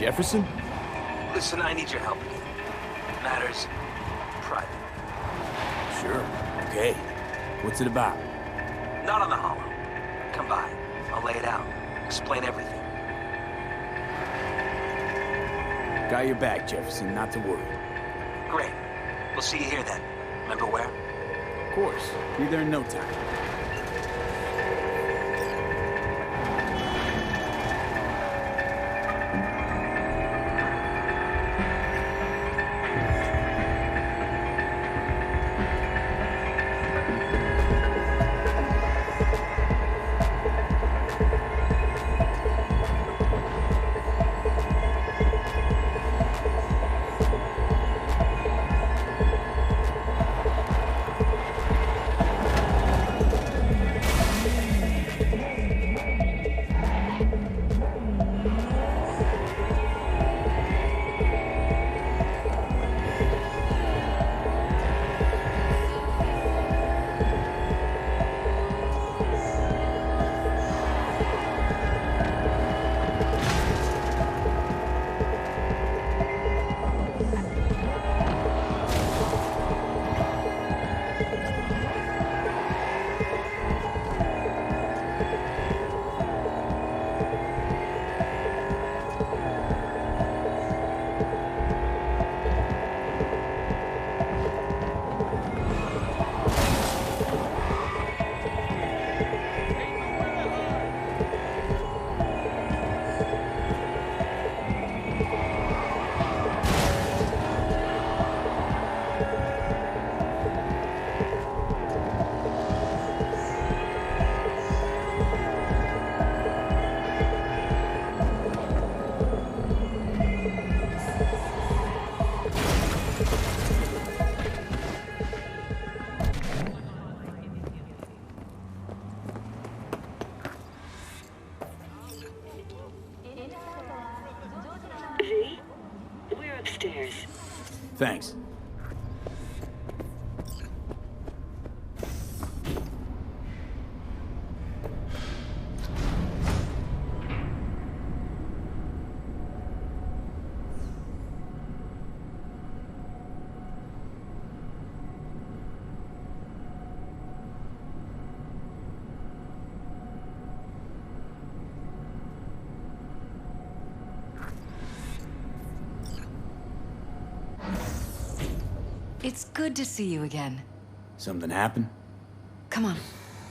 Jefferson? Listen, I need your help again. Matters private. Sure. Okay. What's it about? Not on the hollow. Come by. I'll lay it out. Explain everything. Got your back, Jefferson. Not to worry. Great. We'll see you here then. Remember where? Of course. Be there in no time. V, we're upstairs. Thanks. It's good to see you again. Something happened? Come on.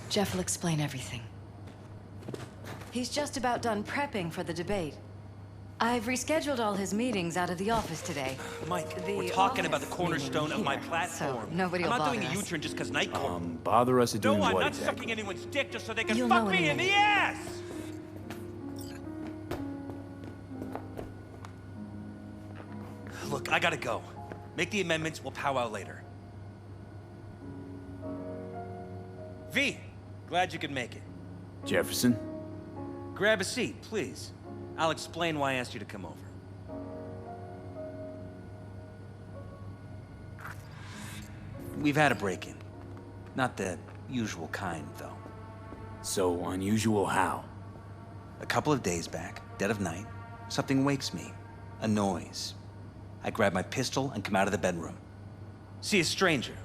Jeff will explain everything. He's just about done prepping for the debate. I've rescheduled all his meetings out of the office today. Mike, The we're talking about the office cornerstone meaning of my here, platform. so nobody will I'm not bother doing a us. U-turn just because Night Court. Bother us at doing No, I'm what not exactly? sucking anyone's dick just so they can You'll fuck know in me a in the minute. ass! Look, I gotta go. Make the amendments, we'll powwow later. V, glad you could make it. Jefferson? Grab a seat, please. I'll explain why I asked you to come over. We've had a break-in. Not the usual kind, though. So unusual how? A couple of days back, dead of night, something wakes me. A noise. I grab my pistol and come out of the bedroom. See a stranger.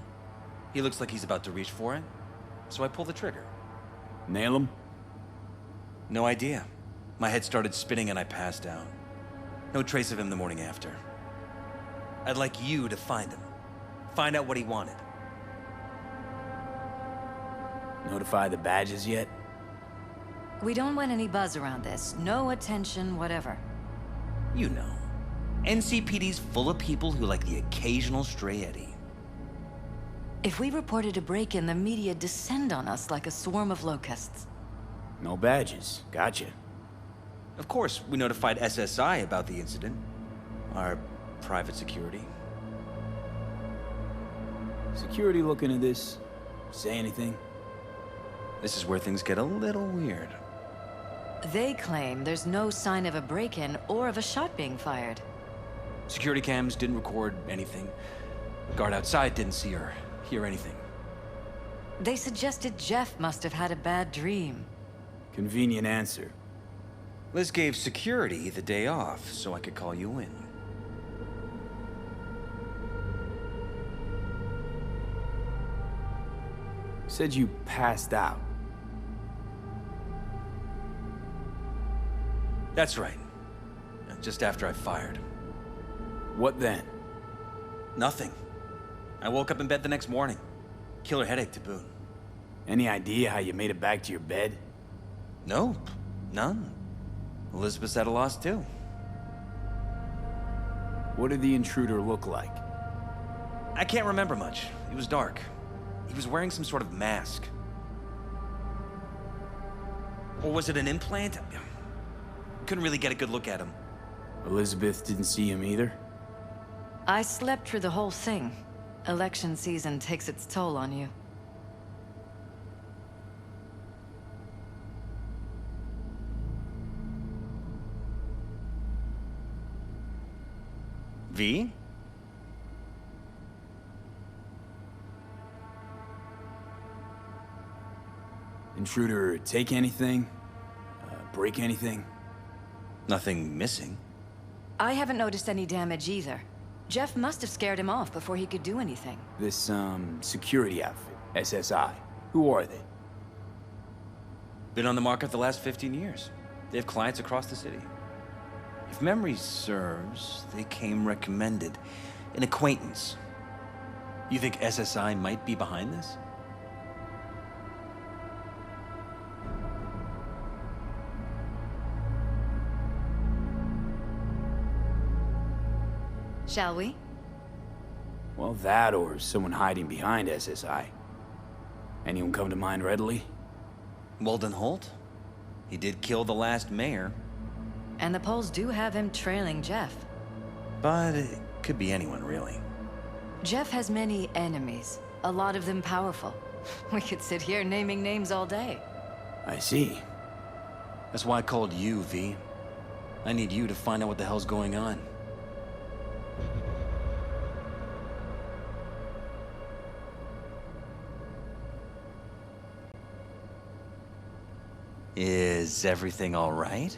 He looks like he's about to reach for it, so I pull the trigger. Nail him? No idea. My head started spinning and I passed out. No trace of him the morning after. I'd like you to find him. Find out what he wanted. Notify the badges yet? We don't want any buzz around this. No attention, whatever. You know. NCPD's full of people who like the occasional stray eddy. If we reported a break-in, the media descend on us like a swarm of locusts. No badges. Gotcha. Of course, we notified SSI about the incident. Our private security. Security looking at this? Say anything? This is where things get a little weird. They claim there's no sign of a break-in or of a shot being fired. Security cams didn't record anything. The guard outside didn't see or hear anything. They suggested Jeff must have had a bad dream. Convenient answer. Liz gave security the day off so I could call you in. Said you passed out. That's right. Just after I fired. What then? Nothing. I woke up in bed the next morning. Killer headache to boot. Any idea how you made it back to your bed? Nope. None. Elizabeth's at a loss too. What did the intruder look like? I can't remember much. It was dark. He was wearing some sort of mask. Or was it an implant? Couldn't really get a good look at him. Elizabeth didn't see him either? I slept through the whole thing. Election season takes its toll on you. V? Intruder take anything? Break anything? Nothing missing. I haven't noticed any damage either. Jeff must have scared him off before he could do anything. This, security outfit, SSI. Who are they? Been on the market the last 15 years. They have clients across the city. If memory serves, they came recommended. An acquaintance. You think SSI might be behind this? Shall we? Well, that or someone hiding behind SSI. Anyone come to mind readily? Weldon Holt? He did kill the last mayor. And the polls do have him trailing Jeff. But it could be anyone, really. Jeff has many enemies, a lot of them powerful. We could sit here naming names all day. I see. That's why I called you, V. I need you to find out what the hell's going on. Is everything all right?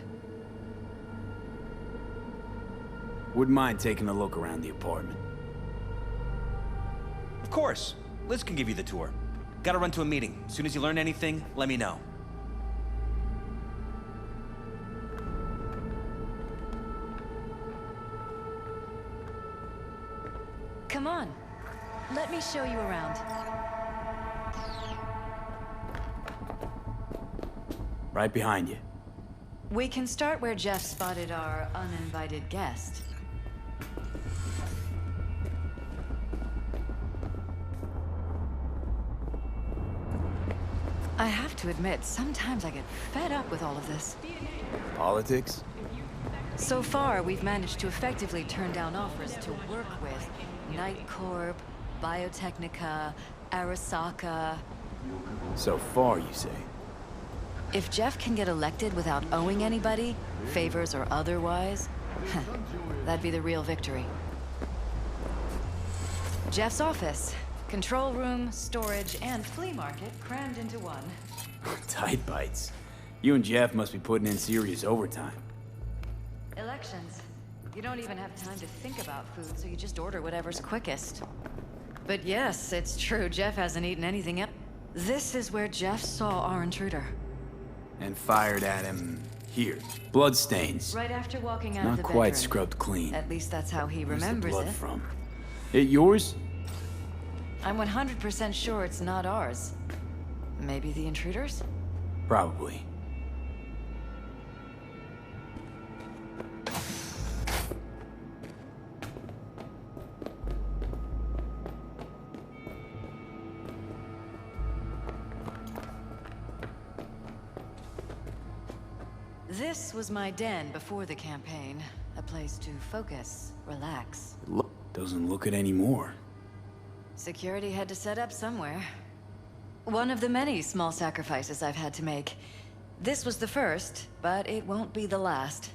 Wouldn't mind taking a look around the apartment. Of course. Liz can give you the tour. Gotta run to a meeting. As soon as you learn anything, let me know. Come on. Let me show you around. Right behind you. We can start where Jeff spotted our uninvited guest. I have to admit, sometimes I get fed up with all of this. Politics? So far, we've managed to effectively turn down offers to work with Night Corp, Biotechnica, Arasaka. So far, you say? If Jeff can get elected without owing anybody, favors or otherwise, that'd be the real victory. Jeff's office. Control room, storage, and flea market crammed into one. Tight bites. You and Jeff must be putting in serious overtime. Elections. You don't even have time to think about food, so you just order whatever's quickest. But yes, it's true, Jeff hasn't eaten anything yet. This is where Jeff saw our intruder. And fired at him here. Bloodstains. Right after walking out of the Not bedroom. quite scrubbed clean. At least that's how he Where's remembers the blood it. from? It yours? I'm 100% sure it's not ours. Maybe the intruders? Probably. This was my den before the campaign. A place to focus, relax. Doesn't look it anymore. Security had to set up somewhere. One of the many small sacrifices I've had to make. This was the first, but it won't be the last.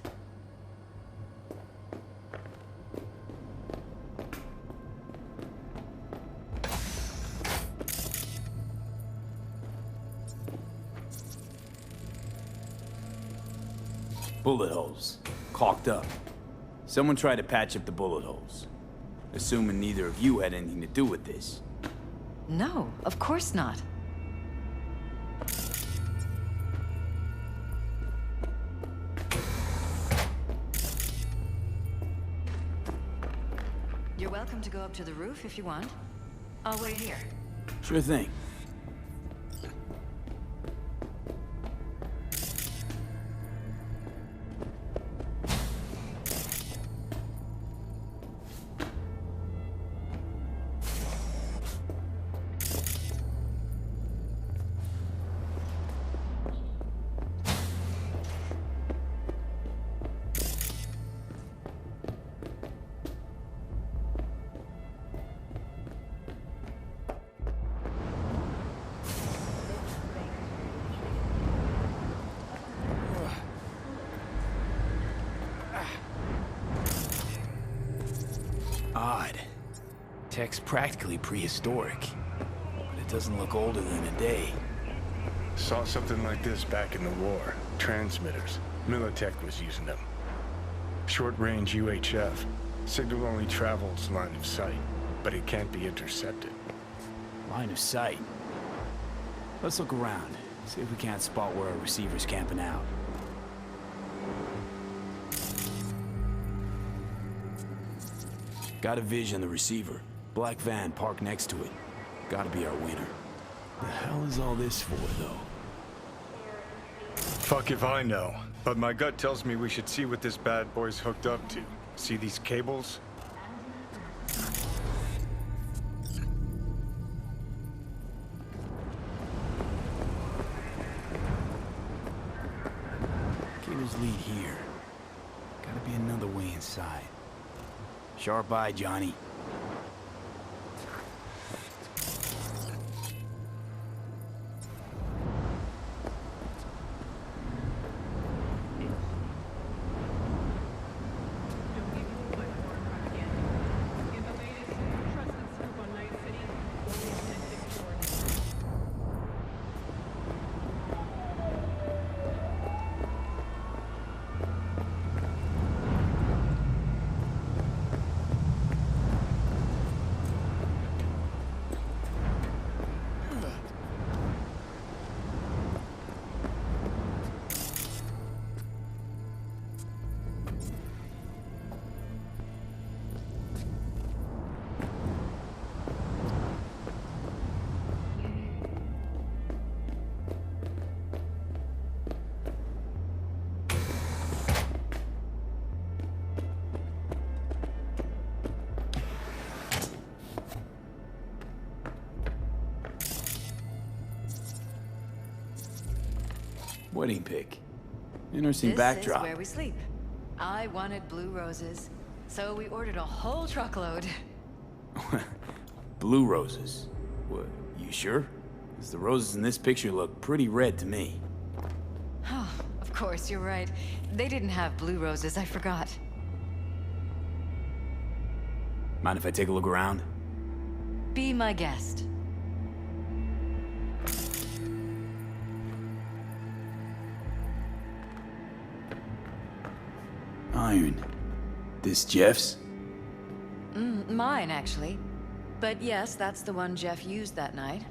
Bullet holes. Caulked up. Someone tried to patch up the bullet holes. Assuming neither of you had anything to do with this. No, of course not. You're welcome to go up to the roof if you want. I'll wait here. Sure thing. Odd. Tech's practically prehistoric, but it doesn't look older than a day. Saw something like this back in the war. Transmitters. Militech was using them. Short-range UHF. Signal only travels line of sight, but it can't be intercepted. Line of sight. Let's look around, see if we can't spot where our receiver's camping out. Got a vision, the receiver. Black van parked next to it. Gotta be our winner. The hell is all this for, though? Fuck if I know, but my gut tells me we should see what this bad boy's hooked up to. See these cables? Cables lead here. Gotta be another way inside. Sharp eye, Johnny. Wedding pic. Interesting backdrop. This is where we sleep. I wanted blue roses, so we ordered a whole truckload. Blue roses. What, you sure? 'Cause the roses in this picture look pretty red to me. Oh, of course, you're right. They didn't have blue roses, I forgot. Mind if I take a look around? Be my guest. Iron. This Jeff's? Mine, actually. But yes, that's the one Jeff used that night.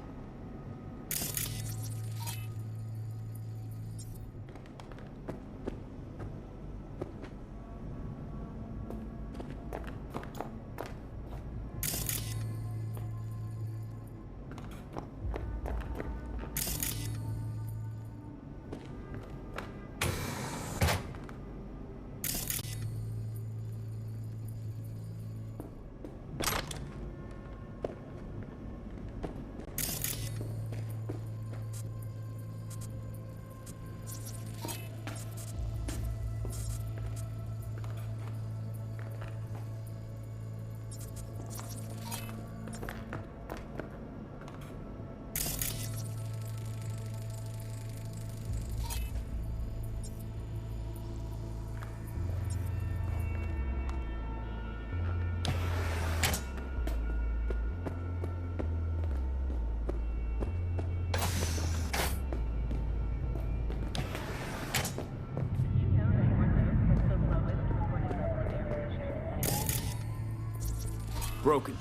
Broken.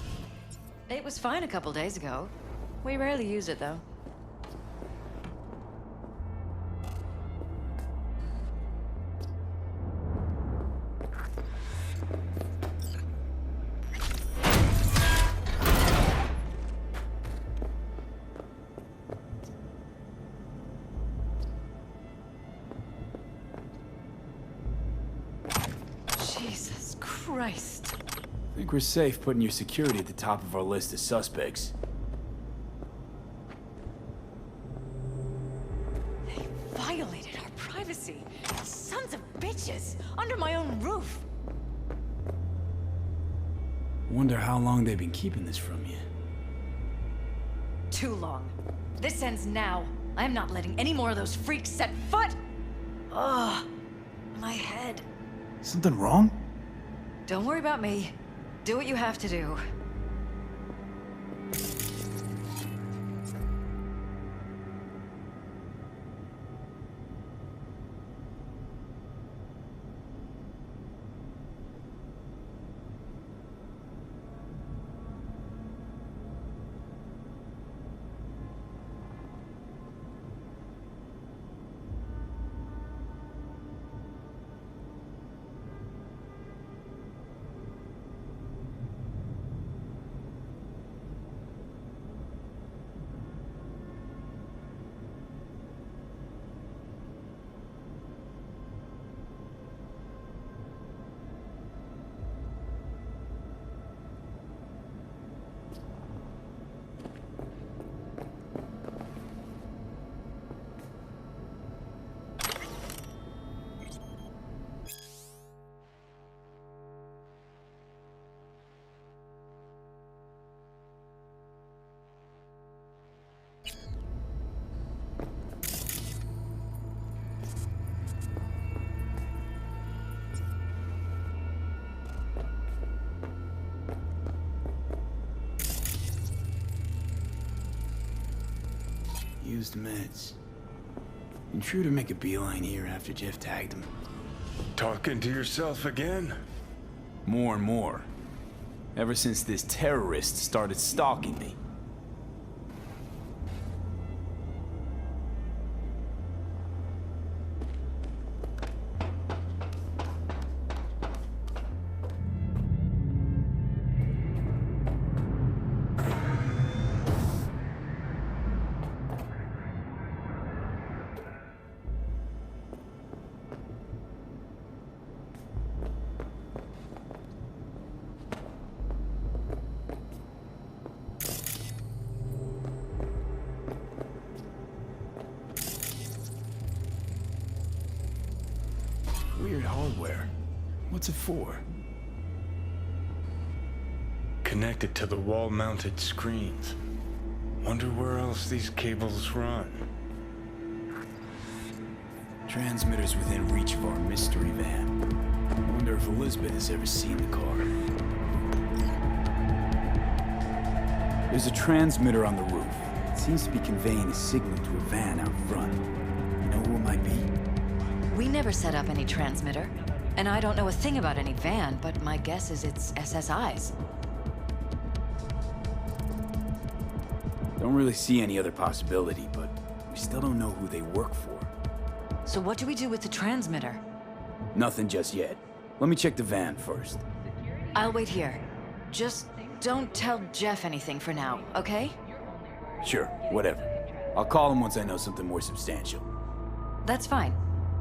It was fine a couple days ago. We rarely use it, though. Jesus Christ. I think we're safe putting your security at the top of our list of suspects. They violated our privacy. Sons of bitches! Under my own roof! Wonder how long they've been keeping this from you. Too long. This ends now. I'm not letting any more of those freaks set foot! Ugh. My head. Something wrong? Don't worry about me. Do what you have to do. Used meds. Intruder make a beeline here after Jeff tagged him. Talking to yourself again? More and more. Ever since this terrorist started stalking me. Weird hardware. What's it for? Connected to the wall-mounted screens. Wonder where else these cables run. Transmitters within reach of our mystery van. Wonder if Elizabeth has ever seen the car. There's a transmitter on the roof. It seems to be conveying a signal to a van out front. You know who it might be? We never set up any transmitter. And I don't know a thing about any van, but my guess is it's SSI's. Don't really see any other possibility, but we still don't know who they work for. So what do we do with the transmitter? Nothing just yet. Let me check the van first. I'll wait here. Just don't tell Jeff anything for now, okay? Sure, whatever. I'll call him once I know something more substantial. That's fine.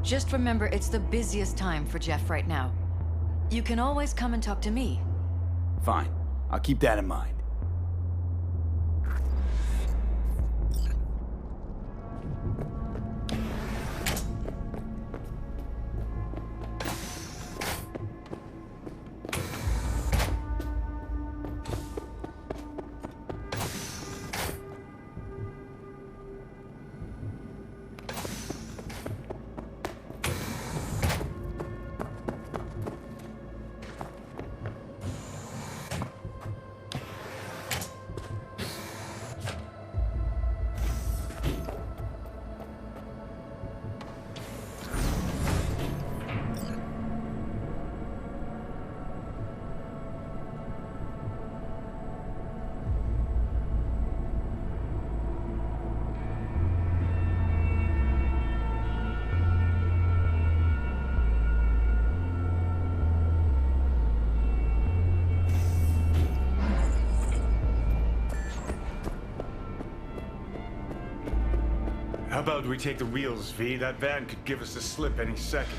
Just remember it's the busiest time for Jeff right now. You can always come and talk to me. Fine. I'll keep that in mind. How about we take the wheels, V? That van could give us a slip any second.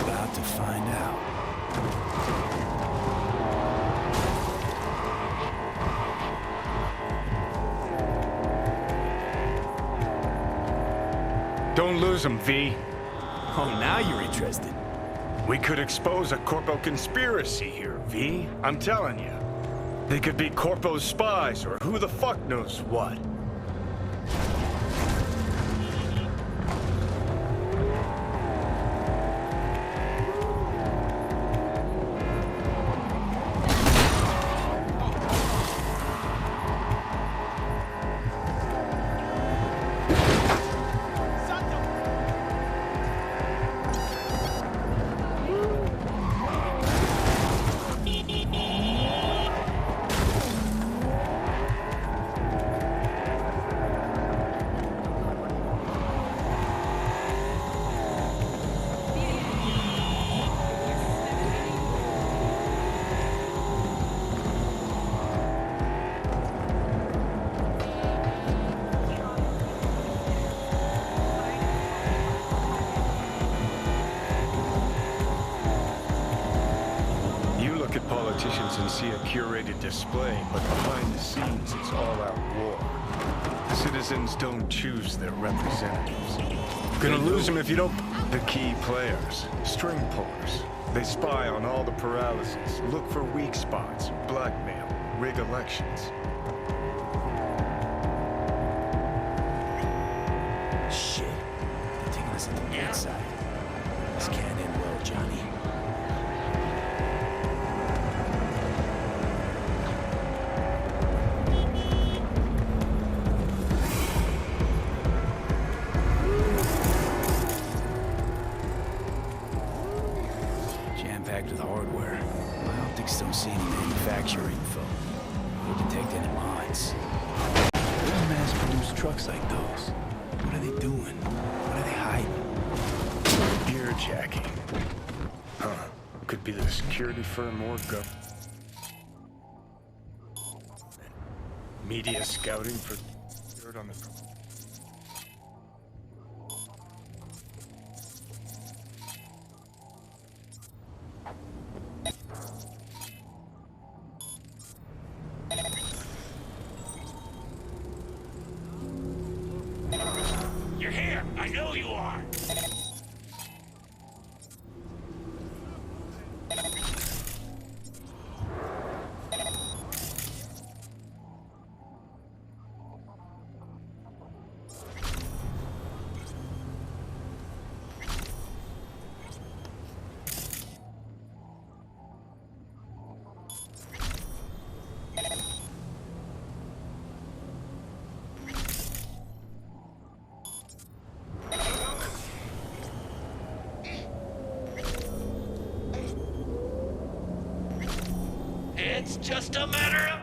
About to find out. Don't lose them, V. Oh, now you're interested. We could expose a Corpo conspiracy here, V. I'm telling you. They could be Corpo's spies or who the fuck knows what. Politicians and see a curated display, but behind the scenes, it's all-out war. Citizens don't choose their representatives. Gonna lose them if you don't... The key players, string pullers. They spy on all the paralysis, look for weak spots, blackmail, rig elections. Shit. They're taking us into the inside. This can't end well, Johnny. Jam-packed with hardware. My optics don't see any manufacturer info. Or detect any mines. Who mass-produce trucks like those? What are they doing? What are they hiding? Gear jacking. Huh. Could be the security firm or government. Media scouting for dirt on the... You're here! I know you are! It's just a matter of...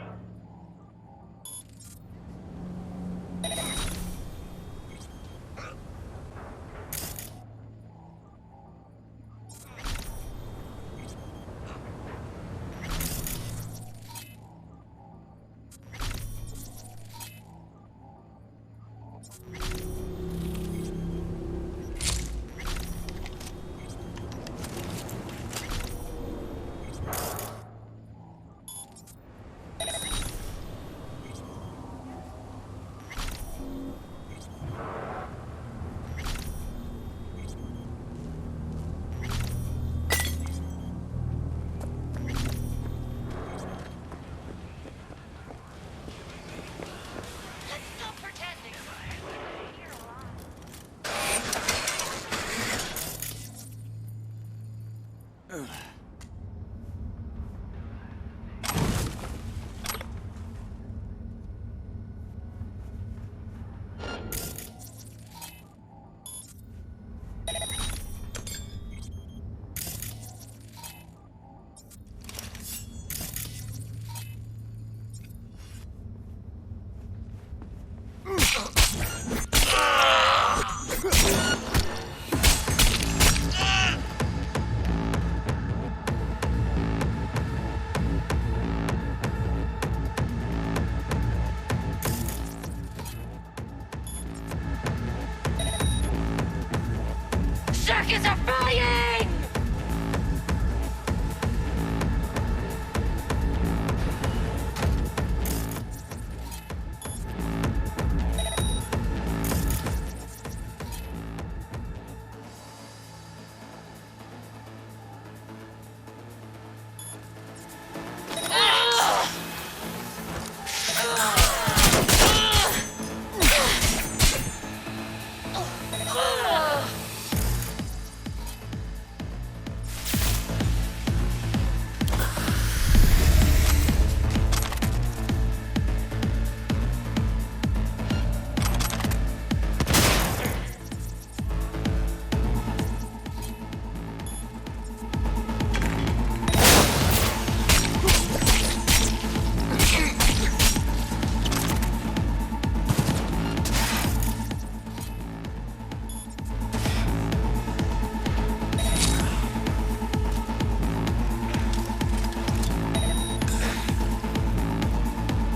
Circuits are flying!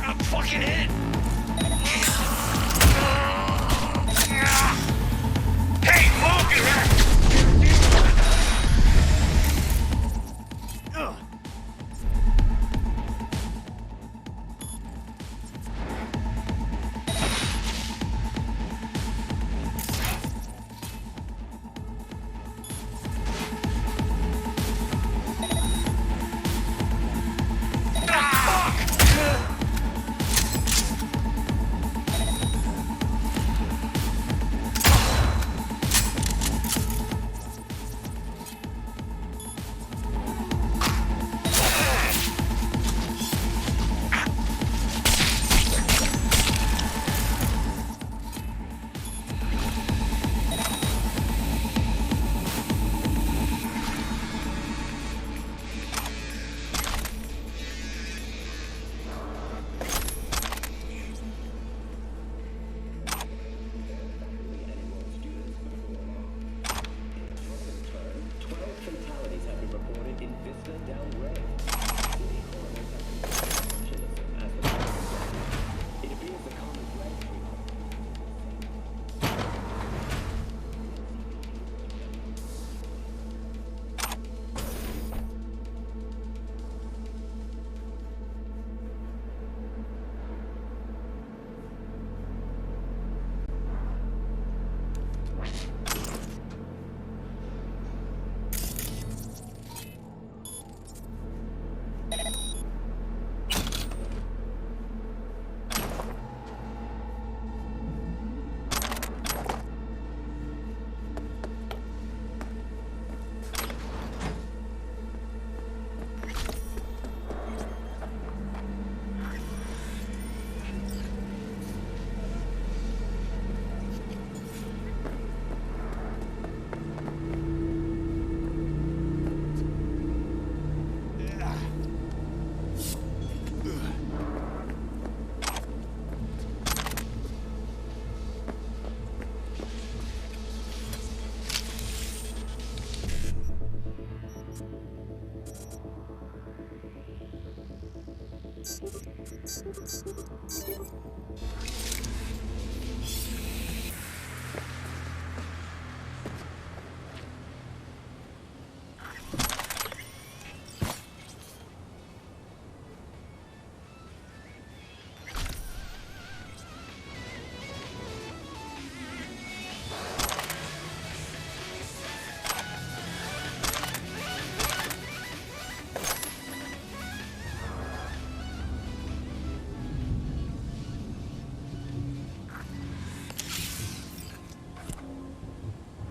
I'm fucking hit! Hey, Logan!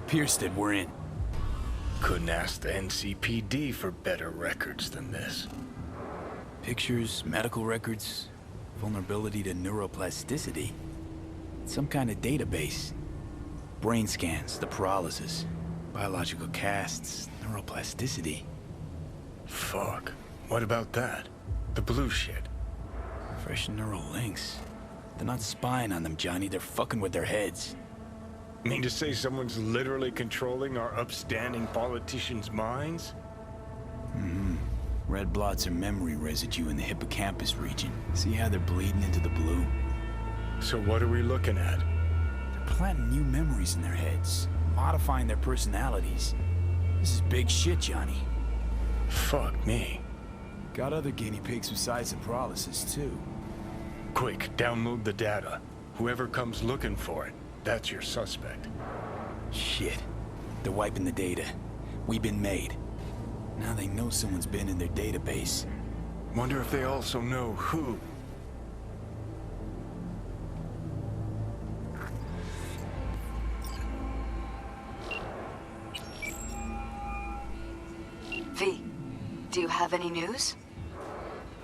Pierston, we're in. Couldn't ask the NCPD for better records than this. Pictures, medical records, vulnerability to neuroplasticity. Some kind of database. Brain scans, the paralysis, biological casts, neuroplasticity. Fuck. What about that? The blue shit. Fresh neural links. They're not spying on them, Johnny. They're fucking with their heads. Mean to say someone's literally controlling our upstanding politicians' minds? Red blots are memory residue in the hippocampus region. See how they're bleeding into the blue? So what are we looking at? They're planting new memories in their heads, modifying their personalities. This is big shit, Johnny. Fuck me. Got other guinea pigs besides the paralysis, too. Quick, download the data. Whoever comes looking for it, that's your suspect. Shit. They're wiping the data. We've been made. Now they know someone's been in their database. Wonder if they also know who. V, do you have any news?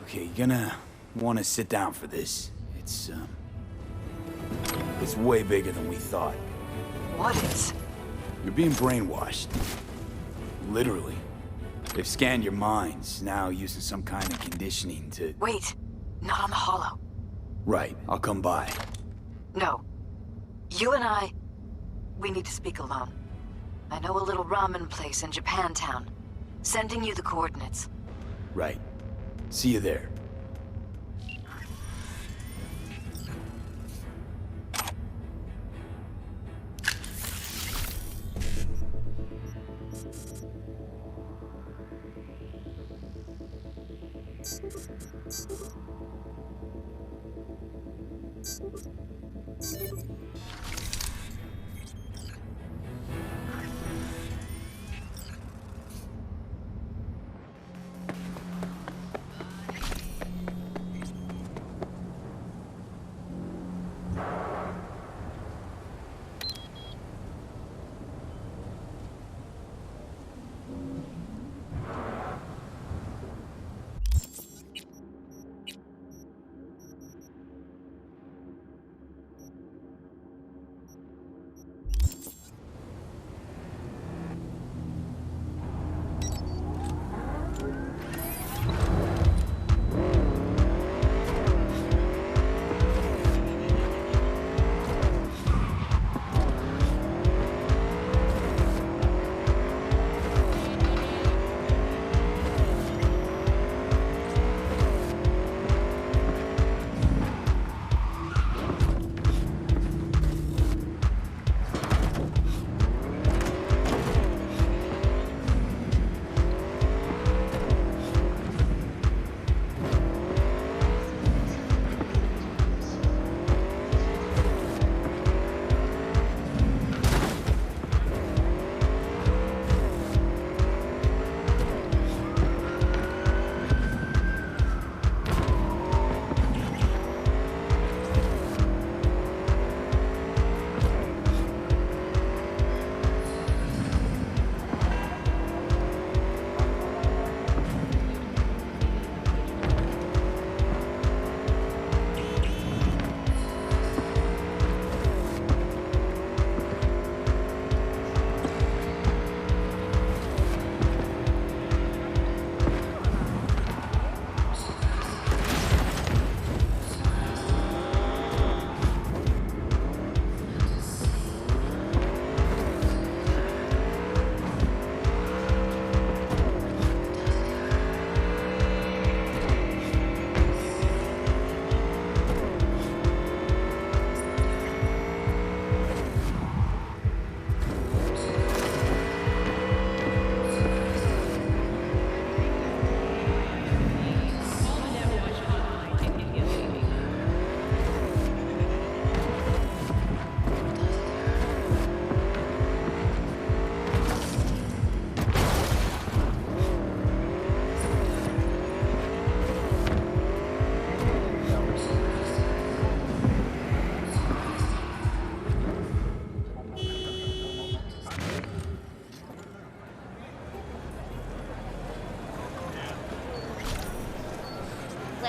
Okay, you're gonna want to sit down for this. It's way bigger than we thought. What is? You're being brainwashed. Literally. They've scanned your minds, now using some kind of conditioning to... Wait, not on the holo. Right, I'll come by. No. You and I, we need to speak alone. I know a little ramen place in Japantown. Sending you the coordinates. Right. See you there.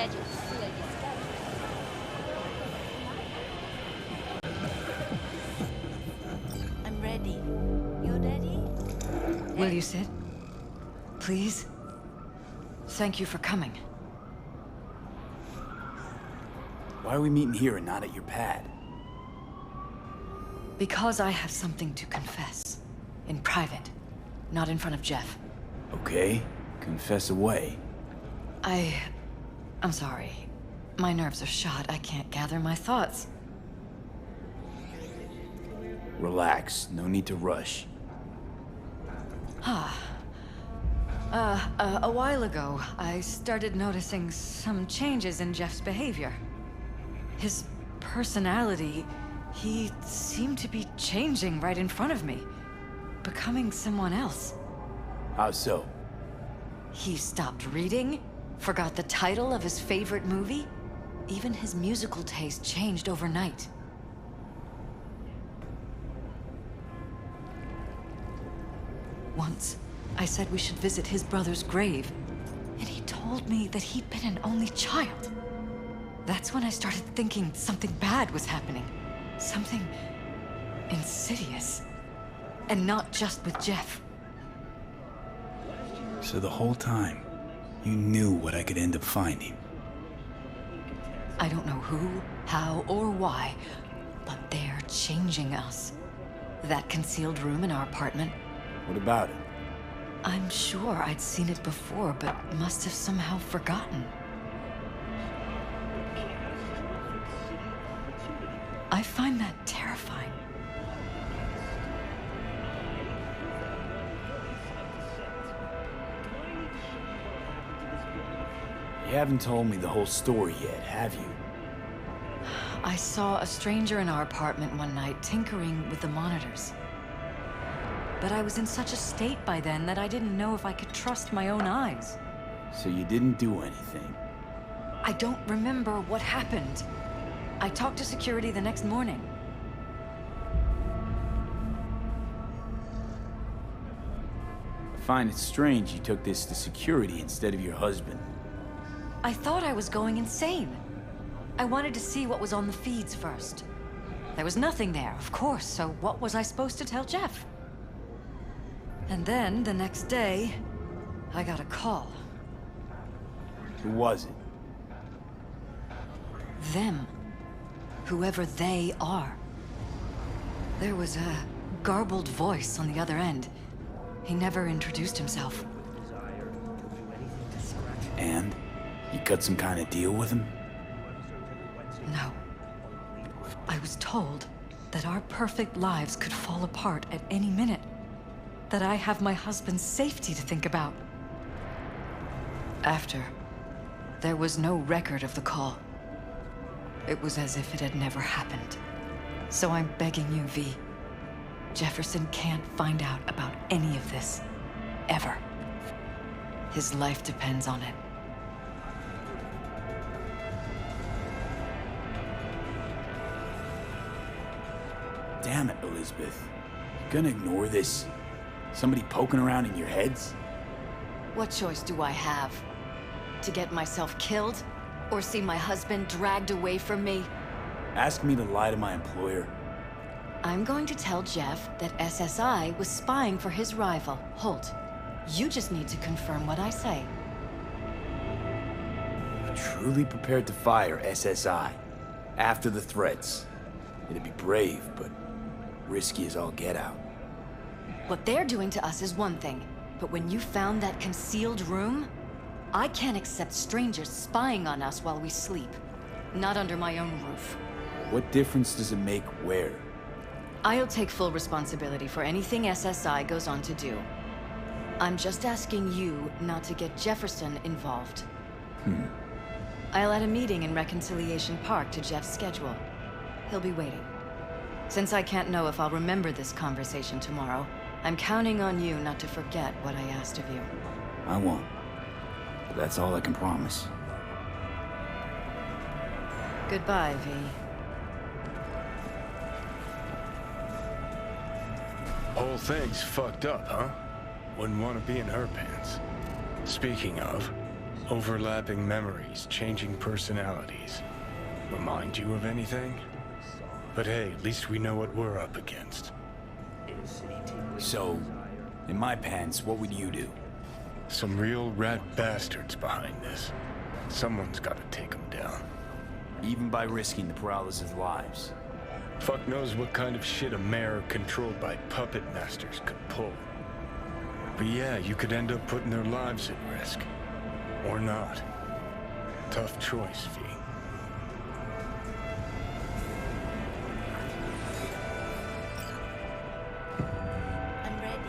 ready. I'm ready. You ready? Will you sit? Please? Thank you for coming. Why are we meeting here and not at your pad? Because I have something to confess. In private. Not in front of Jeff. Okay, confess away. I'm sorry. My nerves are shot. I can't gather my thoughts. Relax, no need to rush. A while ago, I started noticing some changes in Jeff's behavior. His personality, he seemed to be changing right in front of me. Becoming someone else. How so? He stopped reading, forgot the title of his favorite movie. Even his musical taste changed overnight. Once, I said we should visit his brother's grave, and he told me that he'd been an only child. That's when I started thinking something bad was happening. Something insidious. And not just with Jeff. So the whole time, you knew what I could end up finding. I don't know who, how, or why, but they're changing us. That concealed room in our apartment, What about it? I'm sure I'd seen it before, but must have somehow forgotten. I find that terrifying. You haven't told me the whole story yet, have you? I saw a stranger in our apartment one night tinkering with the monitors. But I was in such a state by then that I didn't know if I could trust my own eyes. So you didn't do anything? I don't remember what happened. I talked to security the next morning. I find it strange you took this to security instead of your husband. I thought I was going insane. I wanted to see what was on the feeds first. There was nothing there, of course, so what was I supposed to tell Jeff? And then, the next day, I got a call. Who was it? Them. Whoever they are. There was a garbled voice on the other end. He never introduced himself. And? You cut some kind of deal with him? No. I was told that our perfect lives could fall apart at any minute. That I have my husband's safety to think about. After, there was no record of the call. It was as if it had never happened. So I'm begging you, V. Jefferson can't find out about any of this. Ever. His life depends on it. Damn it, Elizabeth. You gonna ignore this? Somebody poking around in your heads? What choice do I have? To get myself killed? Or see my husband dragged away from me? Ask me to lie to my employer. I'm going to tell Jeff that SSI was spying for his rival, Holt. You just need to confirm what I say. Truly prepared to fire SSI. After the threats. It'd be brave, but risky as all get out. What they're doing to us is one thing, but when you found that concealed room, I can't accept strangers spying on us while we sleep. Not under my own roof. What difference does it make where? I'll take full responsibility for anything SSI goes on to do. I'm just asking you not to get Jefferson involved. I'll add a meeting in Reconciliation Park to Jeff's schedule. He'll be waiting. Since I can't know if I'll remember this conversation tomorrow, I'm counting on you not to forget what I asked of you. I won't. But that's all I can promise. Goodbye, V. Whole thing's fucked up, huh? Wouldn't want to be in her pants. Speaking of, Overlapping memories, changing personalities. Remind you of anything? But hey, at least we know what we're up against. So, in my pants, what would you do? Some real rat bastards behind this. Someone's gotta take them down. Even by risking the Peralez's lives. Fuck knows what kind of shit a mayor controlled by puppet masters could pull. But yeah, you could end up putting their lives at risk. Or not. Tough choice, V. I'm ready.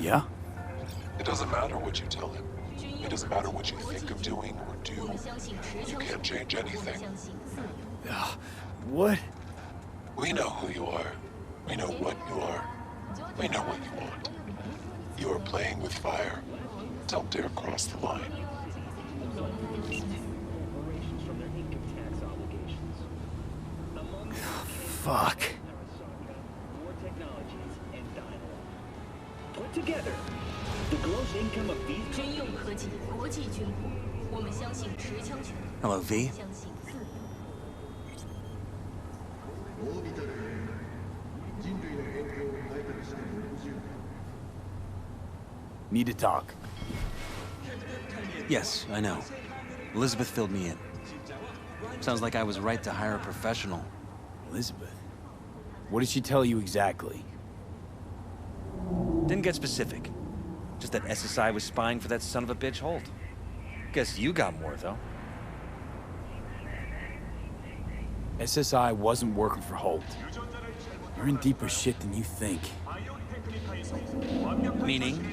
Yeah? It doesn't matter what you tell him. It doesn't matter what you think of doing or do. You can't change anything. What? We know who you are. We know what you are. We know what you want. You are playing with fire. Don't dare cross the line. Fuck. Put together, the gross income of these 军用科技，国际军火，我们相信持枪权。 Hello, V. 相信自由。 Need to talk. Yes, I know. Elizabeth filled me in. Sounds like I was right to hire a professional. Elizabeth? What did she tell you exactly? Didn't get specific. Just that SSI was spying for that son of a bitch Holt. Guess you got more, though. SSI wasn't working for Holt. You're in deeper shit than you think. Meaning?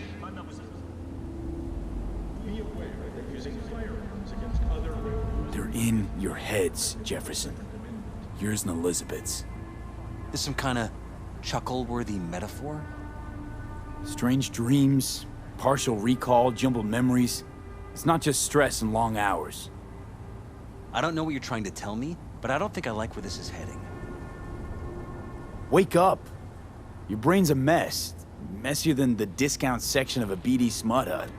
They're in your heads, Jefferson. Yours and Elizabeth's. This some kind of chuckle-worthy metaphor? Strange dreams, partial recall, jumbled memories. It's not just stress and long hours. I don't know what you're trying to tell me, but I don't think I like where this is heading. Wake up! Your brain's a mess. Messier than the discount section of a BD smut hut.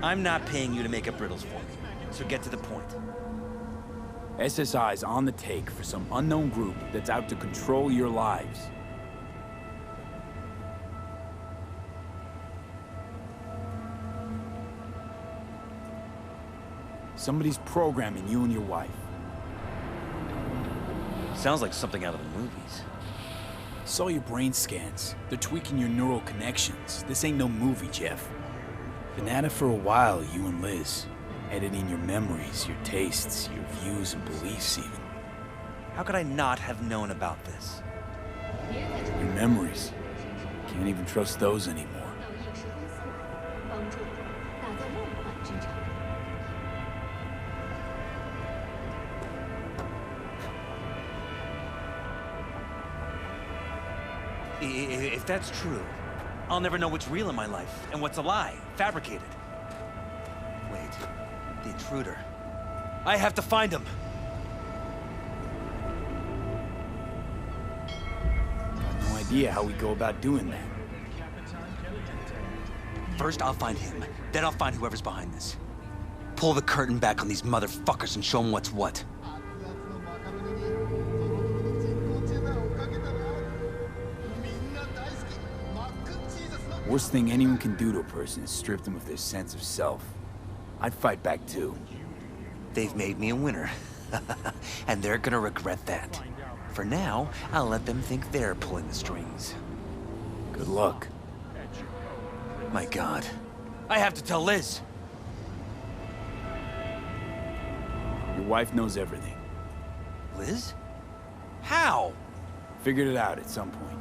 I'm not paying you to make up riddles for me, so get to the point. SSI's on the take for some unknown group that's out to control your lives. Somebody's programming you and your wife. Sounds like something out of the movies. Saw your brain scans. They're tweaking your neural connections. This ain't no movie, Jeff. Been at it for a while, you and Liz. Editing your memories, your tastes, your views and beliefs even. How could I not have known about this? Your memories. Can't even trust those anymore. 到艺术公司帮助打造梦幻之城。If that's true, I'll never know what's real in my life and what's a lie, fabricated. Wait, the intruder. I have to find him. Got no idea how we go about doing that. First, I'll find him. Then I'll find whoever's behind this. Pull the curtain back on these motherfuckers and show them what's what. Worst thing anyone can do to a person is strip them of their sense of self. I'd fight back too. They've made me a winner. And they're gonna regret that. For now, I'll let them think they're pulling the strings. Good luck. My God. I have to tell Liz! Your wife knows everything. Liz? How? Figured it out at some point.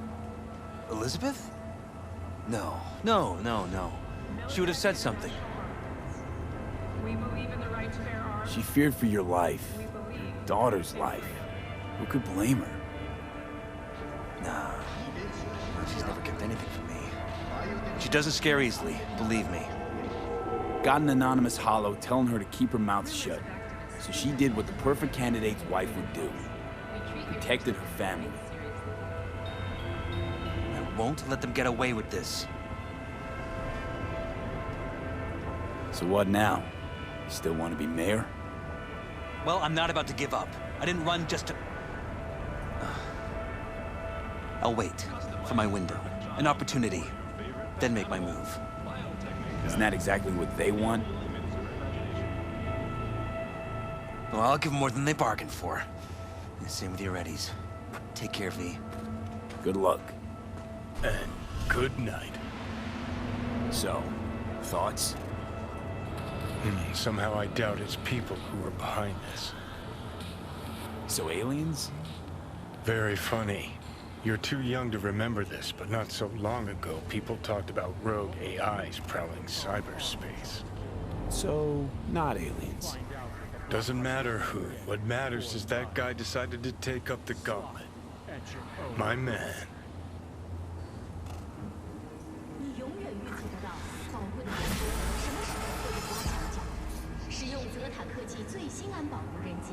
Elizabeth? No. She would have said something. She feared for your life. Your daughter's life. Who could blame her? Nah. She's never kept anything from me. She doesn't scare easily, believe me. Got an anonymous hollow telling her to keep her mouth shut. So she did what the perfect candidate's wife would do. Protected her family. I won't let them get away with this. So what now? You still want to be mayor? Well, I'm not about to give up. I didn't run just to... I'll wait for my window, an opportunity, then make my move. Isn't that exactly what they want? Well, I'll give them more than they bargained for. And same with your Eddies. Take care, V. Good luck. And good night. So, thoughts? Somehow I doubt it's people who are behind this. So aliens? Very funny. You're too young to remember this, but not so long ago, people talked about rogue AIs prowling cyberspace. So, not aliens. Doesn't matter who. What matters is that guy decided to take up the gauntlet. My man. 你永远预测得到宝贵的研究什么时候会被挖墙脚。使用泽塔科技最新安保无人机，